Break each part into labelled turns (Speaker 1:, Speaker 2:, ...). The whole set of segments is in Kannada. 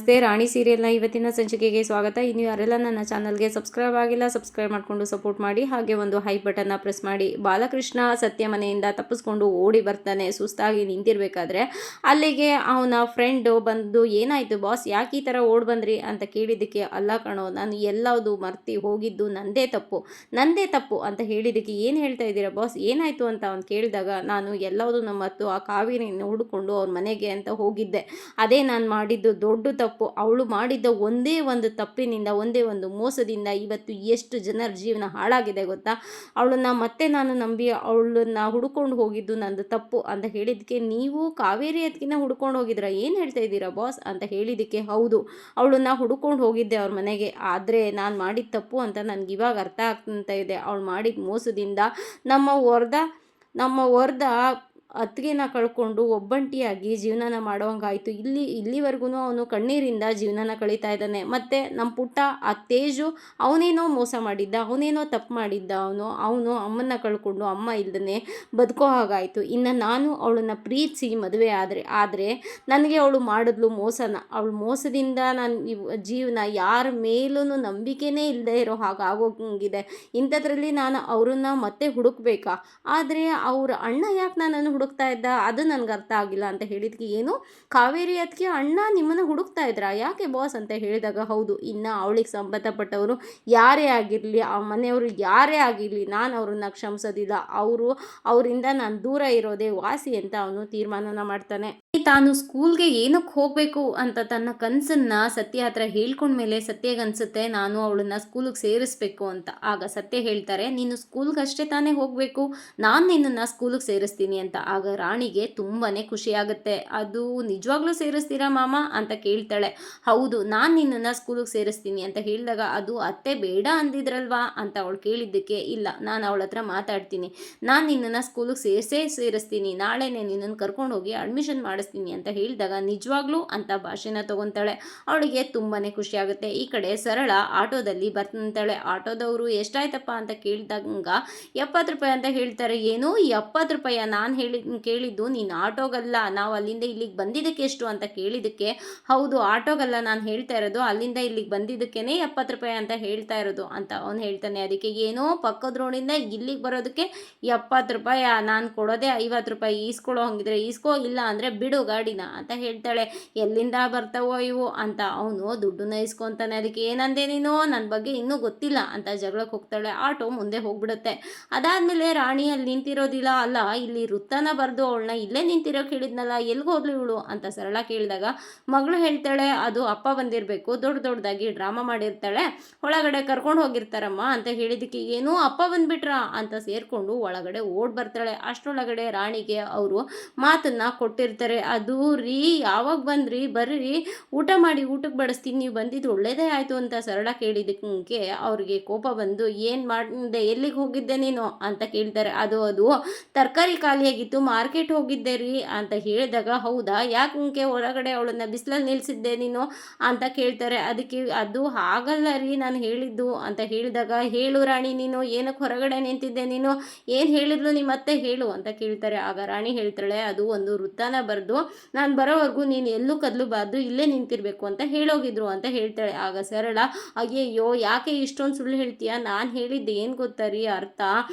Speaker 1: ನಮಸ್ತೆ. ರಾಣಿ ಸೀರಿಯಲ್ನ ಇವತ್ತಿನ ಸಂಚಿಕೆಗೆ ಸ್ವಾಗತ. ಇನ್ನು ಯಾರೆಲ್ಲ ನನ್ನ ಚಾನಲ್ಗೆ ಸಬ್ಸ್ಕ್ರೈಬ್ ಆಗಿಲ್ಲ, ಸಬ್ಸ್ಕ್ರೈಬ್ ಮಾಡಿಕೊಂಡು ಸಪೋರ್ಟ್ ಮಾಡಿ. ಹಾಗೆ ಒಂದು ಹೈ ಬಟನ್ನ ಪ್ರೆಸ್ ಮಾಡಿ. ಬಾಲಕೃಷ್ಣ ಸತ್ಯ ಮನೆಯಿಂದ ತಪ್ಪಿಸ್ಕೊಂಡು ಓಡಿ ಬರ್ತಾನೆ. ಸುಸ್ತಾಗಿ ನಿಂತಿರಬೇಕಾದ್ರೆ ಅಲ್ಲಿಗೆ ಅವನ ಫ್ರೆಂಡು ಬಂದು, ಏನಾಯಿತು ಬಾಸ್, ಯಾಕೆ ಈ ಥರ ಓಡಿ ಬಂದ್ರಿ ಅಂತ ಕೇಳಿದ್ದಕ್ಕೆ, ಅಲ್ಲ ಕಣೋ, ನಾನು ಎಲ್ಲದು ಮರ್ತಿ ಹೋಗಿದ್ದು ನಂದೇ ತಪ್ಪು ಅಂತ ಹೇಳಿದ್ದಕ್ಕೆ, ಏನು ಹೇಳ್ತಾ ಇದ್ದೀರಾ ಬಾಸ್, ಏನಾಯಿತು ಅಂತ ಅವ್ನು ಕೇಳಿದಾಗ, ನಾನು ಎಲ್ಲವುದು ಮರೆತು ಆ ಕಾವೇರಿನ ಹುಡುಕೊಂಡು ಅವ್ರ ಮನೆಗೆ ಅಂತ ಹೋಗಿದ್ದೆ. ಅದೇ ನಾನು ಮಾಡಿದ್ದು ದೊಡ್ಡ ತಪ್ಪು. ಅವಳು ಮಾಡಿದ್ದ ಒಂದೇ ಒಂದು ತಪ್ಪಿನಿಂದ, ಒಂದೇ ಒಂದು ಮೋಸದಿಂದ ಇವತ್ತು ಎಷ್ಟು ಜನರ ಜೀವನ ಹಾಳಾಗಿದೆ ಗೊತ್ತಾ. ಅವಳನ್ನು ಮತ್ತೆ ನಾನು ನಂಬಿ ಅವಳನ್ನು ಹುಡ್ಕೊಂಡು ಹೋಗಿದ್ದು ನಂದು ತಪ್ಪು ಅಂತ ಹೇಳಿದ್ದಕ್ಕೆ, ನೀವು ಕಾವೇರಿ ಅದಕ್ಕಿಂತ ಹುಡ್ಕೊಂಡು ಹೋಗಿದ್ರ, ಏನು ಹೇಳ್ತಾ ಇದ್ದೀರಾ ಬಾಸ್ ಅಂತ ಹೇಳಿದ್ದಕ್ಕೆ, ಹೌದು, ಅವಳನ್ನು ಹುಡ್ಕೊಂಡು ಹೋಗಿದ್ದೆ ಅವ್ರ ಮನೆಗೆ. ಆದರೆ ನಾನು ಮಾಡಿದ ತಪ್ಪು ಅಂತ ನನಗೆ ಇವಾಗ ಅರ್ಥ ಆಗ್ತಾ ಇದೆ. ಅವಳು ಮಾಡಿದ ಮೋಸದಿಂದ ನಮ್ಮ ವರದ ಅತ್ತಿಗೆನ ಕಳ್ಕೊಂಡು ಒಬ್ಬಂಟಿಯಾಗಿ ಜೀವನನ ಮಾಡೋಂಗಾಯಿತು. ಇಲ್ಲಿವರೆಗೂ ಅವನು ಕಣ್ಣೀರಿಂದ ಜೀವನನ ಕಳೀತಾ ಇದ್ದಾನೆ. ಮತ್ತು ನಮ್ಮ ಪುಟ್ಟ ಆ ತೇಜು ಅವನೇನೋ ಮೋಸ ಮಾಡಿದ್ದ, ಅವನೇನೋ ತಪ್ಪು ಮಾಡಿದ್ದ, ಅವನು ಅಮ್ಮನ್ನ ಕಳ್ಕೊಂಡು ಅಮ್ಮ ಇಲ್ದೇ ಬದುಕೋ ಹಾಗಾಯಿತು. ಇನ್ನು ನಾನು ಅವಳನ್ನು ಪ್ರೀತಿಸಿ ಮದುವೆ ಆದರೆ ನನಗೆ ಅವಳು ಮಾಡಿದ್ಲು ಮೋಸನ. ಅವಳು ಮೋಸದಿಂದ ನನ್ನ ಜೀವನ ಯಾರ ಮೇಲೂ ನಂಬಿಕೆನೇ ಇಲ್ಲದೆ ಇರೋ ಹಾಗಾಗೋಂಗಿದೆ. ಇಂಥದ್ರಲ್ಲಿ ನಾನು ಅವ್ರನ್ನ ಮತ್ತೆ ಹುಡುಕ್ಬೇಕಾ? ಆದರೆ ಅವ್ರ ಅಣ್ಣ ಯಾಕೆ ನನ್ನನ್ನು ಹುಡುಕ್ತಾ ಇದ್ದ, ಅದು ನನಗೆ ಅರ್ಥ ಆಗಿಲ್ಲ ಅಂತ ಹೇಳಿದ್ಕೆ, ಏನು ಕಾವೇರಿ ಅದಕ್ಕೆ ಅಣ್ಣ ನಿಮ್ಮನ್ನು ಹುಡುಕ್ತಾ ಇದ್ರಾ, ಯಾಕೆ ಬಾಸ್ ಅಂತ ಹೇಳಿದಾಗ, ಹೌದು, ಇನ್ನು ಅವಳಿಗೆ ಸಂಬಂಧಪಟ್ಟವರು ಯಾರೇ ಆಗಿರಲಿ, ಆ ಮನೆಯವರು ಯಾರೇ ಆಗಿರಲಿ, ನಾನು ಅವ್ರನ್ನ ಕ್ಷಮಿಸೋದಿಲ್ಲ. ಅವರಿಂದ ನಾನು ದೂರ ಇರೋದೇ ವಾಸಿ ಅಂತ ಅವನು ತೀರ್ಮಾನನ ಮಾಡ್ತಾನೆ. ತಾನು ಸ್ಕೂಲ್ಗೆ ಏನಕ್ಕೆ ಹೋಗಬೇಕು ಅಂತ ತನ್ನ ಕನಸನ್ನು ಸತ್ಯ ಹತ್ರ ಹೇಳ್ಕೊಂಡ್ಮೇಲೆ ಸತ್ಯಗನ್ಸುತ್ತೆ, ನಾನು ಅವಳನ್ನು ಸ್ಕೂಲಿಗೆ ಸೇರಿಸ್ಬೇಕು ಅಂತ. ಆಗ ಸತ್ಯ ಹೇಳ್ತಾರೆ, ನೀನು ಸ್ಕೂಲ್ಗೆ ಅಷ್ಟೇ ತಾನೇ ಹೋಗಬೇಕು, ನಾನು ನಿನ್ನನ್ನು ಸ್ಕೂಲಿಗೆ ಸೇರಿಸ್ತೀನಿ ಅಂತ. ಆಗ ರಾಣಿಗೆ ತುಂಬಾ ಖುಷಿಯಾಗುತ್ತೆ. ಅದು ನಿಜವಾಗ್ಲೂ ಸೇರಿಸ್ತೀರಾ ಮಾಮ ಅಂತ ಕೇಳ್ತಾಳೆ. ಹೌದು, ನಾನು ನಿನ್ನನ್ನು ಸ್ಕೂಲಿಗೆ ಸೇರಿಸ್ತೀನಿ ಅಂತ ಹೇಳಿದಾಗ, ಅದು ಅತ್ತೆ ಬೇಡ ಅಂದಿದ್ರಲ್ವಾ ಅಂತ ಅವಳು ಕೇಳಿದ್ದಕ್ಕೆ, ಇಲ್ಲ, ನಾನು ಅವಳ ಹತ್ರ ಮಾತಾಡ್ತೀನಿ, ನಾನು ನಿನ್ನನ್ನು ಸ್ಕೂಲಿಗೆ ಸೇರಿಸ್ತೀನಿ, ನಾಳೆನೇ ನಿನ್ನನ್ನು ಕರ್ಕೊಂಡು ಹೋಗಿ ಅಡ್ಮಿಷನ್ ಮಾಡಿಸ್ತೀನಿ ಅಂತ ಹೇಳಿದಾಗ, ನಿಜವಾಗ್ಲೂ ಅಂತ ಭಾಷೆನ ತಗೊತಾಳೆ. ಅವಳಿಗೆ ತುಂಬಾ ಖುಷಿಯಾಗುತ್ತೆ. ಈ ಕಡೆ ಸರಳ ಆಟೋದಲ್ಲಿ ಬರ್ತಾಳೆ. ಆಟೋದವರು ಎಷ್ಟಾಯ್ತಪ್ಪ ಅಂತ ಕೇಳಿದಾಗ 70 ರೂಪಾಯಿ ಅಂತ ಹೇಳ್ತಾರೆ. ಏನು 70 ರೂಪಾಯಿ? ನಾನು ಕೇಳಿದ್ದು ನೀನು ಆಟೋಗಲ್ಲ, ನಾವು ಅಲ್ಲಿಂದ ಇಲ್ಲಿಗೆ ಬಂದಿದ್ದಕ್ಕೆ ಎಷ್ಟು ಅಂತ ಕೇಳಿದ್ದಕ್ಕೆ, ಹೌದು, ಆಟೋಗಲ್ಲ ನಾನು ಹೇಳ್ತಾ ಇರೋದು, ಅಲ್ಲಿಂದ ಇಲ್ಲಿಗೆ ಬಂದಿದ್ದಕ್ಕೇ 70 ರೂಪಾಯಿ ಅಂತ ಹೇಳ್ತಾ ಇರೋದು ಅಂತ ಅವನು ಹೇಳ್ತಾನೆ. ಅದಕ್ಕೆ, ಏನೋ ಪಕ್ಕದ ರೋಡಿಂದ ಇಲ್ಲಿಗೆ ಬರೋದಕ್ಕೆ 70 ರೂಪಾಯಿ, ನಾನು ಕೊಡೋದೇ 50 ರೂಪಾಯಿ, ಈಸ್ಕೊಳ್ಳೋ ಹಂಗಿದ್ರೆ ಈಸ್ಕೋ, ಇಲ್ಲ ಅಂದರೆ ಬಿಡು ಗಾಡಿನ ಅಂತ ಹೇಳ್ತಾಳೆ. ಎಲ್ಲಿಂದ ಬರ್ತಾವೋ ಇವು ಅಂತ ಅವನು ದುಡ್ಡನ್ನ ಇಸ್ಕೊತಾನೆ. ಅದಕ್ಕೆ, ಏನಂದೆ ನೀನು, ನನ್ನ ಬಗ್ಗೆ ಇನ್ನೂ ಗೊತ್ತಿಲ್ಲ ಅಂತ ಜಗಳಕ್ಕೆ ಹೋಗ್ತಾಳೆ. ಆಟೋ ಮುಂದೆ ಹೋಗ್ಬಿಡುತ್ತೆ. ಅದಾದಮೇಲೆ ರಾಣಿ ಅಲ್ಲಿ ನಿಂತಿರೋದಿಲ್ಲ, ಅಲ್ಲ ಇಲ್ಲಿ ವೃತ್ತನ ಬರೆದು ಅವಳನ್ನ ಇಲ್ಲೇ ನಿಂತಿರೋಕೆ ಹೇಳಿದ್ನಲ್ಲ, ಎಲ್ಲಿಗೆ ಹೋದ್ಲು ಇವಳು ಅಂತ ಸರಳ ಕೇಳಿದಾಗ, ಮಗಳು ಹೇಳ್ತಾಳೆ, ಅದು ಅಪ್ಪ ಬಂದಿರಬೇಕು, ದೊಡ್ಡದಾಗಿ ಡ್ರಾಮಾ ಮಾಡಿರ್ತಾಳೆ, ಒಳಗಡೆ ಕರ್ಕೊಂಡು ಹೋಗಿರ್ತಾರಮ್ಮ ಅಂತ ಹೇಳಿದ್ದಕ್ಕೆ, ಏನೂ ಅಪ್ಪ ಬಂದ್ಬಿಟ್ರಾ ಅಂತ ಸೇರಿಕೊಂಡು ಒಳಗಡೆ ಓಡ್ ಬರ್ತಾಳೆ. ಅಷ್ಟರೊಳಗಡೆ ರಾಣಿಗೆ ಅವರು ಮಾತನ್ನ ಕೊಟ್ಟಿರ್ತಾರೆ. ಅದು ರೀ, ಯಾವಾಗ ಬಂದ್ರಿ, ಬರ್ರಿ ಊಟ ಮಾಡಿ, ಊಟಕ್ಕೆ ಬಡಿಸ್ತೀನಿ, ನೀವು ಬಂದಿದ್ದು ಒಳ್ಳೇದೇ ಆಯಿತು ಅಂತ ಸರಳ ಕೇಳಿದ್ದಕ್ಕೆ ಅವ್ರಿಗೆ ಕೋಪ ಬಂದು, ಏನು ಮಾಡಿದೆ, ಎಲ್ಲಿಗೆ ಹೋಗಿದ್ದೆ ನೀನು ಅಂತ ಕೇಳ್ತಾರೆ. ಅದು ತರಕಾರಿ ಖಾಲಿಯಾಗಿತ್ತು, ಮಾರ್ಕೆಟ್ ಹೋಗಿದ್ದೆ ರೀ ಅಂತ ಹೇಳಿದಾಗ, ಹೌದಾ, ಯಾಕೆ ಹೊರಗಡೆ ಅವಳನ್ನು ಬಿಸಿಲಲ್ಲಿ ನಿಲ್ಲಿಸಿದ್ದೆ ನೀನು ಅಂತ ಕೇಳ್ತಾರೆ. ಅದಕ್ಕೆ, ಅದು ಹಾಗಲ್ಲ ರೀ ನಾನು ಹೇಳಿದ್ದು ಅಂತ ಹೇಳಿದಾಗ, ಹೇಳು ರಾಣಿ, ನೀನು ಏನಕ್ಕೆ ಹೊರಗಡೆ ನಿಂತಿದ್ದೆ, ನೀನು ಏನು ಹೇಳಿದ್ಲು ನಿಮ್ಮತ್ತೆ, ಹೇಳು ಅಂತ ಕೇಳ್ತಾರೆ. ಆಗ ರಾಣಿ ಹೇಳ್ತಾಳೆ, ಅದು ಒಂದು ವೃತ್ತನ ಬರೆದು ನಾನು ಬರೋವರೆಗೂ ನೀನು ಎಲ್ಲೂ ಕದಲಬಾರ್ದು, ಇಲ್ಲೇ ನಿಂತಿರಬೇಕು ಅಂತ ಹೇಳೋಗಿದ್ರು ಅಂತ ಹೇಳ್ತಾಳೆ. ಆಗ ಸರಳ, ಅಯ್ಯಯ್ಯೋ, ಯಾಕೆ ಇಷ್ಟೊಂದು ಸುಳ್ಳು ಹೇಳ್ತೀಯ, ನಾನು ಹೇಳಿದ್ದೆ ಏನು ಗೊತ್ತಾ ರೀ ಅರ್ಥ,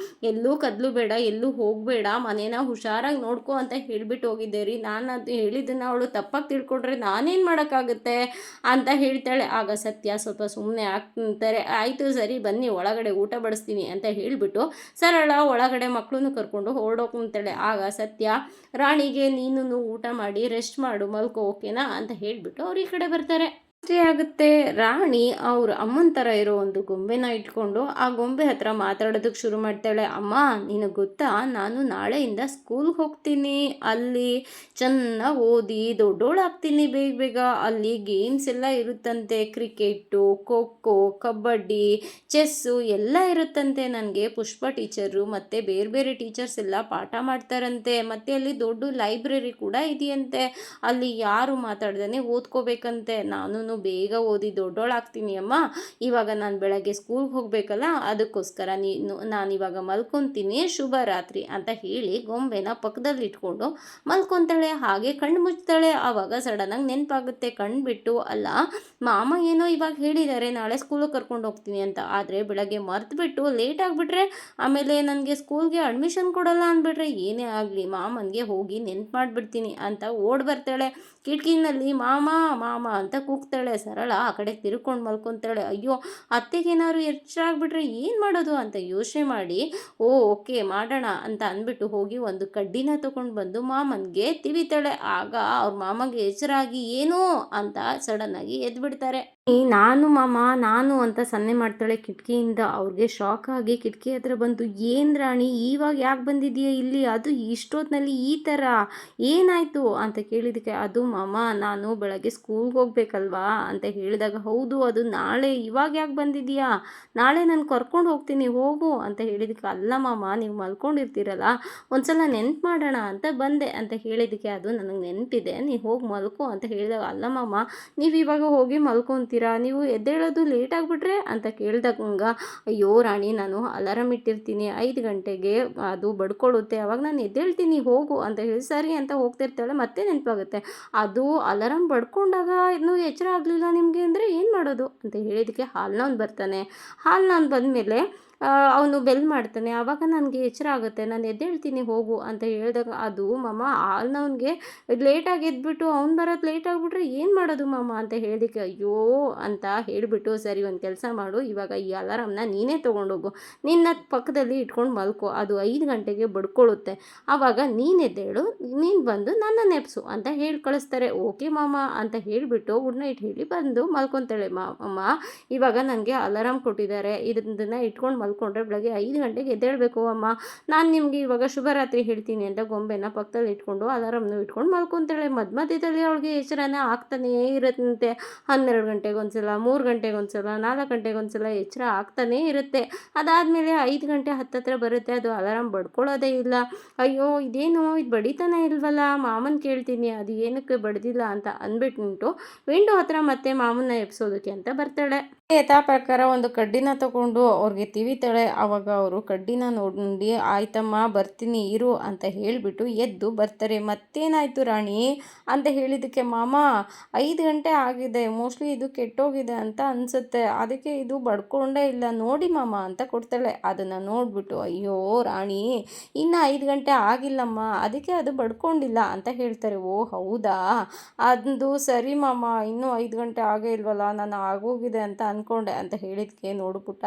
Speaker 1: ಎಲ್ಲೂ ಕದಲು ಬೇಡ, ಎಲ್ಲೂ ಹೋಗಬೇಡ, ಮನೇನ ಹುಷಾರಾಗಿ ನೋಡ್ಕೊ ಅಂತ ಹೇಳಿಬಿಟ್ಟು ಹೋಗಿದ್ದೆ ರೀ, ನಾನು ಅದು ಹೇಳಿದ್ದನ್ನು ಅವಳು ತಪ್ಪಾಗಿ ತಿಳ್ಕೊಂಡ್ರೆ ನಾನೇನು ಮಾಡೋಕ್ಕಾಗುತ್ತೆ ಅಂತ ಹೇಳ್ತಾಳೆ. ಆಗ ಸತ್ಯ ಸ್ವಲ್ಪ ಸುಮ್ಮನೆ ಆಗ್ತಾರೆ. ಆಯಿತು ಸರಿ, ಬನ್ನಿ ಒಳಗಡೆ ಊಟ ಬಡಿಸ್ತೀನಿ ಅಂತ ಹೇಳಿಬಿಟ್ಟು ಸರಳ ಒಳಗಡೆ ಮಕ್ಕಳನ್ನು ಕರ್ಕೊಂಡು ಹೊರಡೋಗ್ತಾಳೆ. ಆಗ ಸತ್ಯ ರಾಣಿಗೆ, ನೀನು ಊಟ ಮಾಡಿ ರೆಸ್ಟ್ ಮಾಡು, ಮಲ್ಕೋ, ಓಕೆನಾ ಅಂತ ಹೇಳಿಬಿಟ್ಟು ಅವ್ರು ಈ ಕಡೆ ಬರ್ತಾರೆ. ಅಷ್ಟೇ ಆಗುತ್ತೆ. ರಾಣಿ ಅವ್ರ ಅಮ್ಮನ ಥರ ಇರೋ ಒಂದು ಗೊಂಬೆನ ಇಟ್ಕೊಂಡು ಆ ಗೊಂಬೆ ಹತ್ರ ಮಾತಾಡೋದಕ್ಕೆ ಶುರು ಮಾಡ್ತಾಳೆ. ಅಮ್ಮ, ನಿನಗೆ ಗೊತ್ತಾ, ನಾನು ನಾಳೆಯಿಂದ ಸ್ಕೂಲ್ಗೆ ಹೋಗ್ತೀನಿ, ಅಲ್ಲಿ ಚೆನ್ನಾಗಿ ಓದಿ ದೊಡ್ಡೋಳಾಗ್ತೀನಿ ಬೇಗ. ಅಲ್ಲಿ ಗೇಮ್ಸ್ ಎಲ್ಲ ಇರುತ್ತಂತೆ, ಕ್ರಿಕೆಟು, ಖೋ ಖೋ, ಕಬಡ್ಡಿ, ಚೆಸ್ಸು ಎಲ್ಲ ಇರುತ್ತಂತೆ. ನನಗೆ ಪುಷ್ಪ ಟೀಚರು ಮತ್ತು ಬೇರೆ ಟೀಚರ್ಸ್ ಎಲ್ಲ ಪಾಠ ಮಾಡ್ತಾರಂತೆ. ಮತ್ತು ಅಲ್ಲಿ ದೊಡ್ಡ ಲೈಬ್ರರಿ ಕೂಡ ಇದೆಯಂತೆ, ಅಲ್ಲಿ ಯಾರು ಮಾತಾಡ್ದೇ ಓದ್ಕೋಬೇಕಂತೆ. ನಾನು ನಾನು ಬೇಗ ಓದಿ ದೊಡ್ಡೋಳಾಗ್ತೀನಿ ಅಮ್ಮ, ಇವಾಗ ನಾನು ಬೆಳಗ್ಗೆ ಸ್ಕೂಲ್ಗೆ ಹೋಗಬೇಕಲ್ಲ, ಅದಕ್ಕೋಸ್ಕರ ನಾನಿವಾಗ ಮಲ್ಕೊತೀನಿ, ಶುಭ ರಾತ್ರಿ ಅಂತ ಹೇಳಿ ಗೊಂಬೆನ ಪಕ್ಕದಲ್ಲಿ ಇಟ್ಕೊಂಡು ಮಲ್ಕೊತಾಳೆ. ಹಾಗೆ ಕಣ್ಣು ಮುಚ್ತಾಳೆ. ಆವಾಗ ಸಡನ್ನಾಗಿ ನೆನಪಾಗುತ್ತೆ, ಕಣ್ಬಿಟ್ಟು ಅಲ್ಲ ಮಾಮ ಏನೋ ಇವಾಗ ಹೇಳಿದ್ದಾರೆ ನಾಳೆ ಸ್ಕೂಲಿಗೆ ಕರ್ಕೊಂಡು ಹೋಗ್ತೀನಿ ಅಂತ, ಆದರೆ ಬೆಳಗ್ಗೆ ಮರ್ತುಬಿಟ್ಟು ಲೇಟ್ ಆಗಿಬಿಟ್ರೆ ಆಮೇಲೆ ನನಗೆ ಸ್ಕೂಲ್ಗೆ ಅಡ್ಮಿಷನ್ ಕೊಡಲ್ಲ ಅಂದ್ಬಿಟ್ರೆ ಏನೇ ಆಗಲಿ ಮಾಮನಿಗೆ ಹೋಗಿ ನೆನ್ಪು ಮಾಡಿಬಿಡ್ತೀನಿ ಅಂತ ಓಡ್ ಬರ್ತಾಳೆ. ಕಿಟಕಿನಲ್ಲಿ ಮಾಮ ಮಾಮ ಅಂತ ಕೂಗ್ತಾಳೆ. ಸರಳ ಆ ಕಡೆ ತಿರ್ಕೊಂಡು ಮಲ್ಕೊತಾಳೆ. ಅಯ್ಯೋ ಅತ್ತೆಗೇನಾದ್ರು ಎಚ್ಚರಾಗ್ಬಿಟ್ರೆ ಏನು ಮಾಡೋದು ಅಂತ ಯೋಚನೆ ಮಾಡಿ ಓಕೆ ಮಾಡೋಣ ಅಂತ ಅಂದ್ಬಿಟ್ಟು ಹೋಗಿ ಒಂದು ಕಡ್ಡಿನ ತಗೊಂಡು ಬಂದು ಮಾಮನಿಗೆ ತಿವಿತಾಳೆ. ಆಗ ಅವ್ರ ಮಾಮಗೆ ಎಚ್ಚರಾಗಿ ಏನೋ ಅಂತ ಸಡನ್ನಾಗಿ ಎದ್ಬಿಡ್ತಾರೆ. ನಾನು ಮಾಮ ನಾನು ಅಂತ ಸನ್ನೆ ಮಾಡ್ತಾಳೆ ಕಿಟಕಿಯಿಂದ. ಅವ್ರಿಗೆ ಶಾಕ್ ಆಗಿ ಕಿಟಕಿ ಹತ್ರ ಬಂತು, ಏನು ರಾಣಿ ಇವಾಗ ಯಾಕೆ ಬಂದಿದೆಯಾ ಇಲ್ಲಿ, ಅದು ಇಷ್ಟೊತ್ತಿನಲ್ಲಿ ಈ ಥರ ಏನಾಯಿತು ಅಂತ ಕೇಳಿದಕ್ಕೆ, ಅದು ಮಾಮ ನಾನು ಬೆಳಗ್ಗೆ ಸ್ಕೂಲ್ಗೆ ಹೋಗ್ಬೇಕಲ್ವಾ ಅಂತ ಹೇಳಿದಾಗ, ಹೌದು ಅದು ನಾಳೆ, ಇವಾಗ ಯಾಕೆ ಬಂದಿದೆಯಾ, ನಾಳೆ ನಾನು ಕರ್ಕೊಂಡು ಹೋಗ್ತೀನಿ ಹೋಗು ಅಂತ ಹೇಳಿದಕ್ಕೆ, ಅಲ್ಲ ಮಾಮ ನೀವು ಮಲ್ಕೊಂಡಿರ್ತೀರಲ್ಲ ಒಂದ್ಸಲ ನೆನ್ಪು ಮಾಡೋಣ ಅಂತ ಬಂದೆ ಅಂತ ಹೇಳಿದಕ್ಕೆ, ಅದು ನನಗೆ ನೆನಪಿದೆ ನೀವು ಹೋಗಿ ಮಲ್ಕೋ ಅಂತ ಹೇಳಿದಾಗ, ಅಲ್ಲ ಮಾಮ ನೀವು ಇವಾಗ ಹೋಗಿ ಮಲ್ಕೊತೀರಾ, ನೀವು ಎದ್ದೇಳೋದು ಲೇಟ್ ಆಗಿಬಿಟ್ರೆ ಅಂತ ಕೇಳಿದಾಗ, ಅಯ್ಯೋ ರಾಣಿ ನಾನು ಅಲಾರಾಮ್ ಇಟ್ಟಿರ್ತೀನಿ 5 ಗಂಟೆಗೆ, ಅದು ಬಡ್ಕೊಳ್ಳುತ್ತೆ, ಅವಾಗ ನಾನು ಎದ್ದೇಳ್ತೀನಿ ಹೋಗು ಅಂತ ಹೇಳಿ ಸರಿ ಅಂತ ಹೋಗ್ತಿರ್ತಾಳೆ. ಮತ್ತೆ ನೆನಪಾಗುತ್ತೆ, ಅದು ಅಲಾರಾಮ್ ಬಡ್ಕೊಂಡಾಗ ಇನ್ನೂ ಎಚ್ಚರ ಆಗಲಿಲ್ಲ ನಿಮಗೆ ಅಂದರೆ ಏನು ಮಾಡೋದು ಅಂತ ಹೇಳಿದಕ್ಕೆ, ಹಾಲ್ನವ್ನು ಬರ್ತಾನೆ. ಹಾಲ್ನವ್ನು ಬಂದಮೇಲೆ ಅವನು ಬೆಲ್ ಮಾಡ್ತಾನೆ. ಆವಾಗ ನನಗೆ ಎಚ್ಚರ ಆಗುತ್ತೆ, ನಾನು ಎದ್ದೇಳ್ತೀನಿ ಹೋಗು ಅಂತ ಹೇಳಿದಾಗ, ಅದು ಮಾಮ ಹಾಲ್ನವ್ನಿಗೆ ಲೇಟಾಗಿ ಎದ್ಬಿಟ್ಟು ಅವ್ನು ಬರೋದು ಲೇಟ್ ಆಗಿಬಿಟ್ರೆ ಏನು ಮಾಡೋದು ಮಾಮ ಅಂತ ಹೇಳಿದಕ್ಕೆ, ಅಯ್ಯೋ ಅಂತ ಹೇಳಿಬಿಟ್ಟು, ಸರಿ ಒಂದು ಕೆಲಸ ಮಾಡು, ಇವಾಗ ಈ ಅಲಾರಾಮ್ನ ನೀನೇ ತೊಗೊಂಡೋಗು, ನಿನ್ನ ಪಕ್ಕದಲ್ಲಿ ಇಟ್ಕೊಂಡು ಮಲ್ಕೋ, ಅದು 5 ಗಂಟೆಗೆ ಬಡ್ಕೊಳ್ಳುತ್ತೆ, ಆವಾಗ ನೀನು ಎದ್ದೇಳು, ನೀನು ಬಂದು ನನ್ನ ನೆಪ್ಸು ಅಂತ ಹೇಳಿ ಕಳಿಸ್ತಾರೆ. ಓಕೆ ಮಾಮ ಅಂತ ಹೇಳಿಬಿಟ್ಟು ಗುಡ್ ನೈಟ್ ಹೇಳಿ ಬಂದು ಮಲ್ಕೊತಾಳೆ. ಅಮ್ಮ ಇವಾಗ ನನಗೆ ಅಲಾರಾಮ್ ಕೊಟ್ಟಿದ್ದಾರೆ, ಇದನ್ನು ಇಟ್ಕೊಂಡು ಮಲ್ಕೊಂಡ್ರೆ ಬೆಳಗ್ಗೆ 5 ಗಂಟೆಗೆ ಎದ್ದೇಳಬೇಕು ಅಮ್ಮ, ನಾನು ನಿಮಗೆ ಇವಾಗ ಶುಭರಾತ್ರಿ ಹೇಳ್ತೀನಿ ಅಂತ ಗೊಂಬೆನ ಪಕ್ಕದಲ್ಲಿ ಇಟ್ಕೊಂಡು ಅಲಾರಾಮ್ನು ಇಟ್ಕೊಂಡು ಮಲ್ಕೊತಾಳೆ. ಮಧ್ಯದಲ್ಲಿ ಅವಳಿಗೆ ಎಚ್ಚರನೇ ಆಗ್ತಾನೇ ಇರುತ್ತೆ. 12 ಗಂಟೆಗೆ ಒಂದ್ಸಲ, 3 ಗಂಟೆಗೆ ಒಂದ್ಸಲ, 4 ಗಂಟೆಗೆ ಒಂದ್ಸಲ ಎಚ್ಚರ ಆಗ್ತಾನೇ ಇರುತ್ತೆ. ಅದಾದಮೇಲೆ 5 ಗಂಟೆ ಹತ್ತತ್ರ ಬರುತ್ತೆ, ಅದು ಅಲಾರಾಮ್ ಬಡ್ಕೊಳ್ಳೋದೇ ಇಲ್ಲ. ಅಯ್ಯೋ ಇದೇನು ಇದು ಬಡಿತಾನೆ ಇಲ್ವಲ್ಲ, ಮಾಮನ ಕೇಳ್ತೀನಿ ಅದು ಏನಕ್ಕೆ ಬಡ್ದಿಲ್ಲ ಅಂತ ಅಂದ್ಬಿಟ್ಟು ವಿಂಡೋ ಹತ್ರ ಮತ್ತೆ ಮಾಮನ ಎಬ್ಸೋದಕ್ಕೆ ಅಂತ ಬರ್ತಾಳೆ. ಯಥಾ ಪ್ರಕಾರ ಒಂದು ಕಡ್ಡಿನ ತಗೊಂಡು ಅವ್ರಿಗೆ ತಿವಿತಾಳೆ. ಆವಾಗ ಅವರು ಕಡ್ಡಿನ ನೋಡಿ, ಆಯ್ತಮ್ಮ ಬರ್ತೀನಿ ಇರು ಅಂತ ಹೇಳಿಬಿಟ್ಟು ಎದ್ದು ಬರ್ತಾರೆ. ಮತ್ತೇನಾಯಿತು ರಾಣಿ ಅಂತ ಹೇಳಿದ್ದಕ್ಕೆ, ಮಾಮ 5 ಗಂಟೆ ಆಗಿದೆ, ಮೋಸ್ಟ್ಲಿ ಇದು ಕೆಟ್ಟೋಗಿದೆ ಅಂತ ಅನಿಸುತ್ತೆ, ಅದಕ್ಕೆ ಇದು ಬಡ್ಕೊಂಡೇ ಇಲ್ಲ ನೋಡಿ ಮಾಮ ಅಂತ ಕೊಡ್ತಾಳೆ. ಅದನ್ನು ನೋಡಿಬಿಟ್ಟು, ಅಯ್ಯೋ ರಾಣಿ ಇನ್ನು 5 ಗಂಟೆ ಆಗಿಲ್ಲಮ್ಮ, ಅದಕ್ಕೆ ಅದು ಬಡ್ಕೊಂಡಿಲ್ಲ ಅಂತ ಹೇಳ್ತಾರೆ. ಓ ಹೌದಾ, ಅದು ಸರಿ ಮಾಮ, ಇನ್ನೂ 5 ಗಂಟೆ ಆಗೇ ಇಲ್ವಲ್ಲ, ನಾನು ಆಗೋಗಿದೆ ಅಂತ ಅಂದ್ಕೊಂಡೆ ಅಂತ ಹೇಳಿದ್ಕೆ, ನೋಡ್ಬಿಟ್ಟ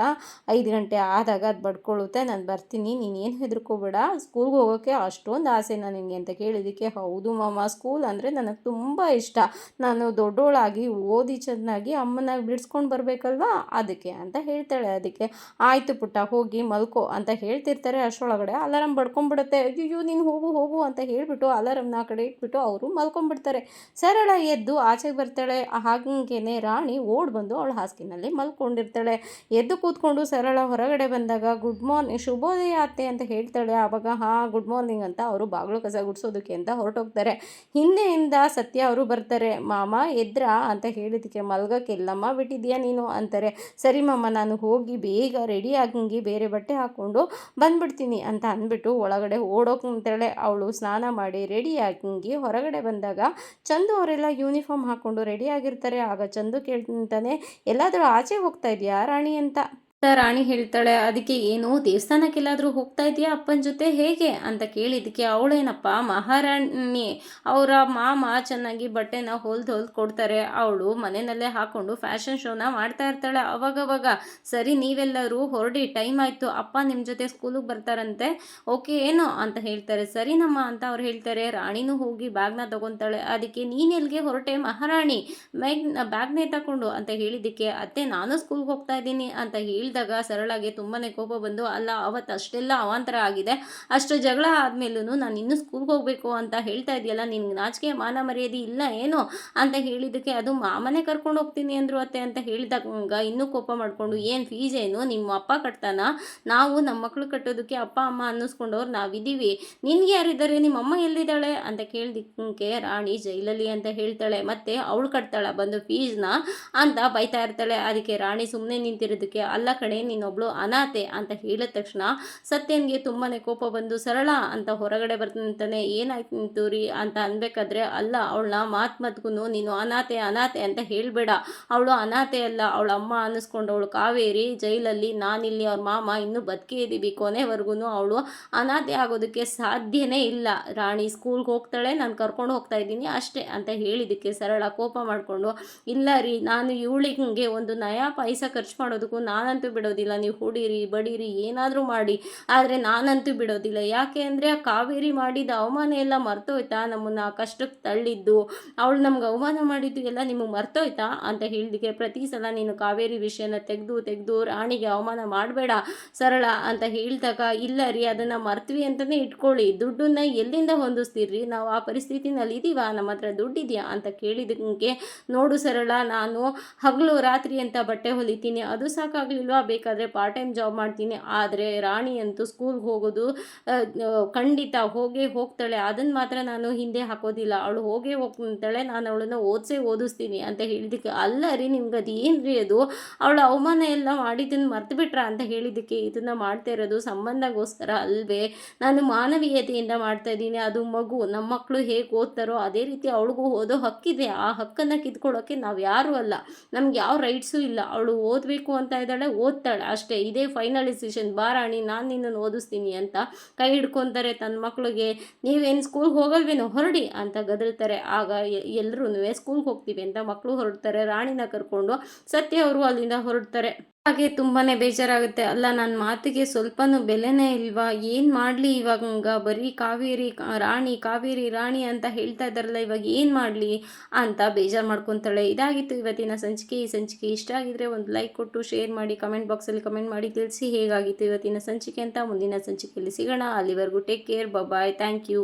Speaker 1: 5 ಗಂಟೆ ಆದಾಗ ಅದು ಬಡ್ಕೊಳ್ಳುತ್ತೆ, ನಾನು ಬರ್ತೀನಿ, ನೀನೇನು ಹೆದರ್ಕೋಬೇಡ, ಸ್ಕೂಲ್ಗೆ ಹೋಗೋಕ್ಕೆ ಅಷ್ಟೊಂದು ಆಸೆನಾ ನಿನಗೆ ಅಂತ ಕೇಳಿದ್ದಕ್ಕೆ, ಹೌದು ಮಾಮ ಸ್ಕೂಲ್ ಅಂದರೆ ನನಗೆ ತುಂಬ ಇಷ್ಟ, ನಾನು ದೊಡ್ಡೋಳಾಗಿ ಓದಿ ಚೆನ್ನಾಗಿ ಅಮ್ಮನ ಬಿಡಿಸ್ಕೊಂಡು ಬರಬೇಕಲ್ವಾ ಅದಕ್ಕೆ ಅಂತ ಹೇಳ್ತಾಳೆ. ಅದಕ್ಕೆ ಆಯಿತು ಪುಟ್ಟ ಹೋಗಿ ಮಲ್ಕೋ ಅಂತ ಹೇಳ್ತಿರ್ತಾರೆ. ಅಷ್ಟರೊಳಗಡೆ ಅಲಾರಾಮ್ ಬಡ್ಕೊಂಡ್ಬಿಡುತ್ತೆ. ಅಯ್ಯೋ ನೀನು ಹೋಗು ಹೋಗು ಅಂತ ಹೇಳಿಬಿಟ್ಟು ಅಲಾರಾಮ್ನ ಆ ಕಡೆ ಇಟ್ಬಿಟ್ಟು ಅವರು ಮಲ್ಕೊಂಡ್ಬಿಡ್ತಾರೆ. ಸರಳ ಎದ್ದು ಆಚೆಗೆ ಬರ್ತಾಳೆ. ಹಾಗೇನೆ ರಾಣಿ ಓಡ್ ಬಂದು ಅವಳ ಹಾಸಿಗೆನಲ್ಲಿ ಮಲ್ಕೊಂಡಿರ್ತಾಳೆ. ಎದ್ದು ಕೂತ್ಕೊಂಡು ಸರಳ ಹೊರಗಡೆ ಬಂದಾಗ ಗುಡ್ ಮಾರ್ನಿಂಗ್, ಶುಭೋದಯ ಅತ್ತೆ ಅಂತ ಹೇಳ್ತಾಳೆ. ಆವಾಗ ಗುಡ್ ಮಾರ್ನಿಂಗ್ ಅಂತ ಅವರು ಬಾಗಿಲು ಕಸ ಗುಡಿಸೋದಕ್ಕೆ ಅಂತ ಹೊರಟೋಗ್ತಾರೆ. ಹಿಂದೆಯಿಂದ ಸತ್ಯ ಅವರು ಬರ್ತಾರೆ. ಮಾಮ ಎದ್ರಾ ಅಂತ ಹೇಳಿದಕ್ಕೆ, ಮಲ್ಗಕ್ಕೆ ಎಲ್ಲಮ್ಮ ಬಿಟ್ಟಿದ್ಯಾ ನೀನು ಅಂತಾರೆ. ಸರಿ ಮಾಮ ನಾನು ಹೋಗಿ ಬೇಗ ರೆಡಿ ಆಗಂಗಿ ಬೇರೆ ಬಟ್ಟೆ ಹಾಕ್ಕೊಂಡು ಬಂದ್ಬಿಡ್ತೀನಿ ಅಂತ ಅಂದ್ಬಿಟ್ಟು ಒಳಗಡೆ ಓಡೋಕೆ ನಿಂತಾಳೆ. ಅವಳು ಸ್ನಾನ ಮಾಡಿ ರೆಡಿ ಆಗಂಗಿ ಹೊರಗಡೆ ಬಂದಾಗ ಚಂದು ಅವರೆಲ್ಲ ಯೂನಿಫಾರ್ಮ್ ಹಾಕ್ಕೊಂಡು ರೆಡಿ ಆಗಿರ್ತಾರೆ. ಆಗ ಚಂದು ಕೇಳ್ತಾನೆ, ಎಲ್ಲಾದರೂ ಆಚೆ ಹೋಗ್ತಾ ಇದೆಯಾ ರಾಣಿ ಅಂತ. ರಾಣಿ ಹೇಳ್ತಾಳೆ, ಅದಕ್ಕೆ ಏನು ದೇವಸ್ಥಾನಕ್ಕೆಲ್ಲಾದರೂ ಹೋಗ್ತಾ ಇದೆಯಾ ಅಪ್ಪನ ಜೊತೆ ಹೇಗೆ ಅಂತ ಕೇಳಿದ್ದಕ್ಕೆ, ಅವಳೇನಪ್ಪ ಮಹಾರಾಣಿ, ಅವರ ಮಾಮ ಚೆನ್ನಾಗಿ ಬಟ್ಟೆನ ಹೊಲ್ದು ಕೊಡ್ತಾರೆ, ಅವಳು ಮನೆಯಲ್ಲೇ ಹಾಕ್ಕೊಂಡು ಫ್ಯಾಷನ್ ಶೋನ ಮಾಡ್ತಾ ಇರ್ತಾಳೆ ಅವಾಗವಾಗ. ಸರಿ ನೀವೆಲ್ಲರೂ ಹೊರಡಿ, ಟೈಮ್ ಆಯಿತು, ಅಪ್ಪ ನಿಮ್ಮ ಜೊತೆ ಸ್ಕೂಲಿಗೆ ಬರ್ತಾರಂತೆ, ಓಕೆ ಏನು ಅಂತ ಹೇಳ್ತಾರೆ. ಸರಿನಮ್ಮ ಅಂತ ಅವ್ರು ಹೇಳ್ತಾರೆ. ರಾಣಿನೂ ಹೋಗಿ ಬ್ಯಾಗ್ನ ತಗೊತಾಳೆ. ಅದಕ್ಕೆ ನೀನೆಲ್ಗೆ ಹೊರಟೆ ಮಹಾರಾಣಿ, ಬ್ಯಾಗ್ನೇ ತಗೊಂಡು ಅಂತ ಹೇಳಿದ್ದಕ್ಕೆ, ಅತ್ತೆ ನಾನು ಸ್ಕೂಲ್ಗೆ ಹೋಗ್ತಾ ಇದ್ದೀನಿ ಅಂತ ಹೇಳಿ ಹೇಳಿದಾಗ ಸರಳಾಗೆ ತುಂಬಾ ಕೋಪ ಬಂದು, ಅಲ್ಲ ಅವತ್ತು ಅಷ್ಟೆಲ್ಲ ಅವಾಂತರ ಆಗಿದೆ, ಅಷ್ಟು ಜಗಳ ಆದಮೇಲೂ ನಾನು ಇನ್ನೂ ಸ್ಕೂಲ್ಗೆ ಹೋಗಬೇಕು ಅಂತ ಹೇಳ್ತಾ ಇದೆಯಲ್ಲ, ನಿನ್ಗೆ ನಾಚಿಕೆ ಮಾನ ಮರ್ಯಾದೆ ಇಲ್ಲ ಏನು ಅಂತ ಹೇಳಿದ್ದಕ್ಕೆ, ಅದು ಮಾಮನೇ ಕರ್ಕೊಂಡು ಹೋಗ್ತೀನಿ ಅಂದರು ಅತ್ತೆ ಅಂತ ಹೇಳಿದಾಗ ಇನ್ನೂ ಕೋಪ ಮಾಡಿಕೊಂಡು, ಏನು ಫೀಸ್ ಏನು ನಿಮ್ಮ ಅಪ್ಪ ಕಟ್ತಾನ, ನಾವು ನಮ್ಮ ಮಕ್ಕಳು ಕಟ್ಟೋದಕ್ಕೆ ಅಪ್ಪ ಅಮ್ಮ ಅನ್ನಿಸ್ಕೊಂಡವ್ರು ನಾವಿದ್ದೀವಿ, ನಿನ್ಗೆ ಯಾರಿದ್ದಾರೆ, ನಿಮ್ಮ ಅಮ್ಮ ಎಲ್ಲಿದ್ದಾಳೆ ಅಂತ ಕೇಳಿದಕ್ಕೆ ರಾಣಿ ಜೈಲಲ್ಲಿ ಅಂತ ಹೇಳ್ತಾಳೆ. ಮತ್ತೆ ಅವಳು ಕಟ್ತಾಳ ಬಂದು ಫೀಸ್ನ ಅಂತ ಬೈತಾ ಇರ್ತಾಳೆ. ಅದಕ್ಕೆ ರಾಣಿ ಸುಮ್ಮನೆ ನಿಂತಿರೋದಕ್ಕೆ, ಅಲ್ಲ ಕಣೆ ನೀನೊಬ್ಳು ಅನಾಥೆ ಅಂತ ಹೇಳಿದ ತಕ್ಷಣ ಸತ್ಯನ್ಗೆ ತುಂಬಾ ಕೋಪ ಬಂದು, ಸರಳ ಅಂತ ಹೊರಗಡೆ ಬರ್ತಾನೆ. ಏನಾಯ್ತು ರೀ ಅಂತ ಅನ್ಬೇಕಾದ್ರೆ, ಅಲ್ಲ ಅವಳನ್ನ ಮಾತ್ಮತ್ಗೂ ನೀನು ಅನಾಥೆ ಅನಾಥೆ ಅಂತ ಹೇಳಬೇಡ, ಅವಳು ಅನಾಥೆ ಅಲ್ಲ, ಅವಳ ಅಮ್ಮ ಅನ್ನಿಸ್ಕೊಂಡವಳು ಕಾವೇರಿ ಜೈಲಲ್ಲಿ, ನಾನಿಲ್ಲಿ ಅವ್ರ ಮಾಮ ಇನ್ನೂ ಬದುಕೇ ಇದ್ದೀವಿ, ಕೊನೆವರೆಗೂ ಅವಳು ಅನಾಥೆ ಆಗೋದಕ್ಕೆ ಸಾಧ್ಯನೇ ಇಲ್ಲ. ರಾಣಿ ಸ್ಕೂಲ್ಗೆ ಹೋಗ್ತಾಳೆ, ನಾನು ಕರ್ಕೊಂಡು ಹೋಗ್ತಾ ಇದ್ದೀನಿ ಅಷ್ಟೇ ಅಂತ ಹೇಳಿದ್ದಕ್ಕೆ ಸರಳ ಕೋಪ ಮಾಡಿಕೊಂಡು, ಇಲ್ಲ ರೀ, ನಾನು ಇವಳಿಗೆ ಒಂದು ನಯಾ ಪೈಸಾ ಖರ್ಚು ಮಾಡೋದಕ್ಕೂ ನಾನಂತೂ ಬಿಡೋದಿಲ್ಲ, ನೀವು ಹೊಡೀರಿ ಬಡೀರಿ ಏನಾದರೂ ಮಾಡಿ, ಆದರೆ ನಾನಂತೂ ಬಿಡೋದಿಲ್ಲ. ಯಾಕೆ ಅಂದರೆ ಆ ಕಾವೇರಿ ಮಾಡಿದ ಅವಮಾನ ಎಲ್ಲ ಮರ್ತೋಯ್ತಾ, ನಮ್ಮನ್ನು ಕಷ್ಟಕ್ಕೆ ತಳ್ಳಿದ್ದು, ಅವಳು ನಮ್ಗೆ ಅವಮಾನ ಮಾಡಿದ್ದು ಎಲ್ಲ ನಿಮಗೆ ಮರ್ತೋಯ್ತಾ ಅಂತ ಹೇಳಿದಕ್ಕೆ, ಪ್ರತಿ ಸಲ ನೀನು ಕಾವೇರಿ ವಿಷಯನ ತೆಗೆದು ರಾಣಿಗೆ ಅವಮಾನ ಮಾಡಬೇಡ ಸರಳ ಅಂತ ಹೇಳಿದಾಗ, ಇಲ್ಲ ರೀ ಅದನ್ನು ಮರ್ತ್ವಿ ಅಂತಲೇ ಇಟ್ಕೊಳ್ಳಿ, ದುಡ್ಡನ್ನ ಎಲ್ಲಿಂದ ಹೊಂದಿಸ್ತೀರಿ, ನಾವು ಆ ಪರಿಸ್ಥಿತಿನಲ್ಲಿ ಇದ್ದೀವ, ನಮ್ಮ ಹತ್ರ ದುಡ್ಡಿದೆಯಾ ಅಂತ ಕೇಳಿದಕ್ಕೆ, ನೋಡು ಸರಳ, ನಾನು ಹಗಲು ರಾತ್ರಿ ಅಂತ ಬಟ್ಟೆ ಹೊಲಿತೀನಿ, ಅದು ಸಾಕಾಗಲಿಲ್ವಾ, ಬೇಕಾದರೆ ಪಾರ್ಟ್ ಟೈಮ್ ಜಾಬ್ ಮಾಡ್ತೀನಿ, ಆದರೆ ರಾಣಿ ಅಂತೂ ಸ್ಕೂಲ್ಗೆ ಹೋಗೋದು ಖಂಡಿತ ಹೋಗ್ತಾಳೆ, ಅದನ್ನು ಮಾತ್ರ ನಾನು ಹಿಂದೆ ಹಾಕೋದಿಲ್ಲ, ಅವಳು ಹೋಗ್ತಾಳೆ, ನಾನು ಅವಳನ್ನು ಓದಿಸ್ತೀನಿ ಅಂತ ಹೇಳಿದ್ದಕ್ಕೆ, ಅಲ್ಲ ರೀ ನಿಮ್ಗೆ ಅದು ಏನು ರೀ ಅದು, ಅವಳ ಅವಮಾನ ಎಲ್ಲ ಮಾಡಿದ್ದನ್ನು ಮರ್ತು ಬಿಟ್ರ ಅಂತ ಹೇಳಿದ್ದಕ್ಕೆ, ಇದನ್ನು ಮಾಡ್ತಾ ಇರೋದು ಸಂಬಂಧಗೋಸ್ಕರ ಅಲ್ವೇ, ನಾನು ಮಾನವೀಯತೆಯಿಂದ ಮಾಡ್ತಾ ಇದ್ದೀನಿ, ಅದು ಮಗು, ನಮ್ಮ ಮಕ್ಕಳು ಹೇಗೆ ಓದ್ತಾರೋ ಅದೇ ರೀತಿ ಅವಳಿಗೂ ಓದೋ ಹಕ್ಕಿದೆ, ಆ ಹಕ್ಕನ್ನು ಕಿತ್ಕೊಳ್ಳೋಕ್ಕೆ ನಾವು ಯಾರೂ ಅಲ್ಲ, ನಮ್ಗೆ ಯಾವ ರೈಟ್ಸು ಇಲ್ಲ, ಅವಳು ಓದಬೇಕು ಅಂತ ಇದ್ದಾಳೆ ಓದ್ತಾಳೆ ಅಷ್ಟೇ, ಇದೇ ಫೈನಲ್ ಡಿಸಿಷನ್, ಬಾರಾಣಿ ನಾನು ನಿನ್ನನ್ನು ಓದಿಸ್ತೀನಿ ಅಂತ ಕೈ ಹಿಡ್ಕೊತಾರೆ ತನ್ನ ಮಕ್ಕಳಿಗೆ. ನೀವೇನು ಸ್ಕೂಲ್ಗೆ ಹೋಗಲ್ವೇನೋ ಹೊರಡಿ ಅಂತ ಗದಲ್ತಾರೆ. ಆಗ ಎಲ್ಲರೂ ಸ್ಕೂಲ್ಗೆ ಹೋಗ್ತೀವಿ ಅಂತ ಮಕ್ಕಳು ಹೊರಡ್ತಾರೆ, ರಾಣಿನ ಕರ್ಕೊಂಡು ಸತ್ಯ ಅವರು ಅಲ್ಲಿಂದ ಹೊರಡ್ತಾರೆ. ಹಾಗೆ ತುಂಬಾ ಬೇಜಾರಾಗುತ್ತೆ, ಅಲ್ಲ ನನ್ನ ಮಾತಿಗೆ ಸ್ವಲ್ಪನೂ ಬೆಲೆನೇ ಇಲ್ವಾ, ಏನು ಮಾಡಲಿ ಇವಾಗ, ಬರೀ ಕಾವೇರಿ ರಾಣಿ ಅಂತ ಹೇಳ್ತಾ ಇದ್ದಾರಲ್ಲ, ಇವಾಗ ಏನು ಮಾಡಲಿ ಅಂತ ಬೇಜಾರು ಮಾಡ್ಕೊತಾಳೆ. ಇದಾಗಿತ್ತು ಇವತ್ತಿನ ಸಂಚಿಕೆ. ಈ ಸಂಚಿಕೆ ಇಷ್ಟ ಆಗಿದ್ರೆ ಒಂದು ಲೈಕ್ ಕೊಟ್ಟು ಶೇರ್ ಮಾಡಿ, ಕಮೆಂಟ್ ಬಾಕ್ಸಲ್ಲಿ ಕಮೆಂಟ್ ಮಾಡಿ ತಿಳಿಸಿ ಹೇಗಾಗಿತ್ತು ಇವತ್ತಿನ ಸಂಚಿಕೆ ಅಂತ. ಮುಂದಿನ ಸಂಚಿಕೆಯಲ್ಲಿ ಸಿಗೋಣ, ಅಲ್ಲಿವರೆಗೂ take care, bye, thank you.